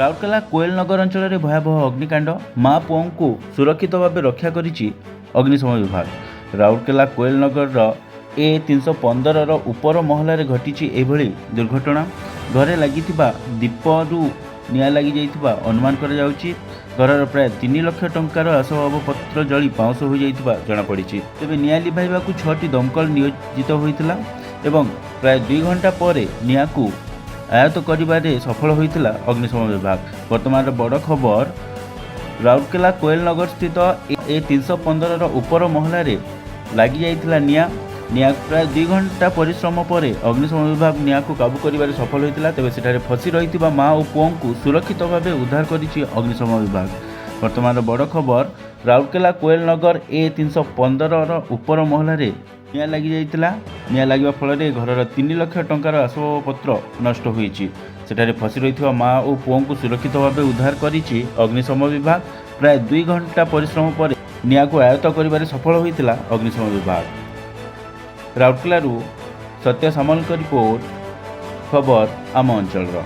ରାଉରକେଲା କୋଏଲନଗର ଅଞ୍ଚଳରେ ଭୟାବହ ଅଗ୍ନିକାଣ୍ଡ, ମା ପୁଅଙ୍କୁ ସୁରକ୍ଷିତ ଭାବେ ରକ୍ଷା କରିଛି ଅଗ୍ନିଶମ ବିଭାଗ। ରାଉରକେଲା କୋଏଲନଗରର A315ର ଉପର ମହଲାରେ ଘଟିଛି ଏଭଳି ଦୁର୍ଘଟଣା। ଘରେ ଲାଗିଥିବା ଦୀପରୁ ନିଆଁ ଲାଗିଯାଇଥିବା ଅନୁମାନ କରାଯାଉଛି। ଘରର ପ୍ରାୟ 3 ଲକ୍ଷ ଟଙ୍କାର ଆସବାବପତ୍ର ଜଳି ପାଉଁଶ ହୋଇଯାଇଥିବା ଜଣାପଡ଼ିଛି। ତେବେ ନିଆଁ ଲିଭାଇବାକୁ 6ଟି ଦମକଳ ନିୟୋଜିତ ହୋଇଥିଲା ଏବଂ ପ୍ରାୟ 2 ଘଣ୍ଟା ପରେ ନିଆଁକୁ ଆୟତ୍ତ କରିବାରେ ସଫଳ ହୋଇଥିଲା ଅଗ୍ନିଶମ ବିଭାଗ। ବର୍ତ୍ତମାନର ବଡ଼ ଖବର, ରାଉରକେଲା କୋଏଲନଗର ସ୍ଥିତ A315ର ଉପର ମହଲାରେ ଲାଗିଯାଇଥିଲା ନିଆଁ ପ୍ରାୟ 2 ଘଣ୍ଟା ପରିଶ୍ରମ ପରେ ଅଗ୍ନିଶମ ବିଭାଗ ନିଆଁକୁ କାବୁ କରିବାରେ ସଫଳ ହୋଇଥିଲା। ତେବେ ସେଠାରେ ଫସି ରହିଥିବା ମା ଓ ପୁଅଙ୍କୁ ସୁରକ୍ଷିତ ଭାବେ ଉଦ୍ଧାର କରିଛି ଅଗ୍ନିଶମ ବିଭାଗ। ବର୍ତ୍ତମାନର ବଡ଼ ଖବର, ରାଉରକେଲା କୋଏଲନଗର A315ର ଉପର ମହଲାରେ ନିଆଁ ଲାଗିଯାଇଥିଲା। ନିଆଁ ଲାଗିବା ଫଳରେ ଘରର 3 ଲକ୍ଷ ଟଙ୍କାର ଆସବାବପତ୍ର ନଷ୍ଟ ହୋଇଛି। ସେଠାରେ ଫସି ରହିଥିବା ମା ଓ ପୁଅଙ୍କୁ ସୁରକ୍ଷିତ ଭାବେ ଉଦ୍ଧାର କରିଛି ଅଗ୍ନିଶମ ବିଭାଗ। ପ୍ରାୟ 2 ଘଣ୍ଟା ପରିଶ୍ରମ ପରେ ନିଆଁକୁ ଆୟତ୍ତ କରିବାରେ ସଫଳ ହୋଇଥିଲା ଅଗ୍ନିଶମ ବିଭାଗ। ରାଉରକେଲାରୁ ସତ୍ୟ ସାମଲଙ୍କ ରିପୋର୍ଟ, ଖବର ଆମ ଅଞ୍ଚଳର।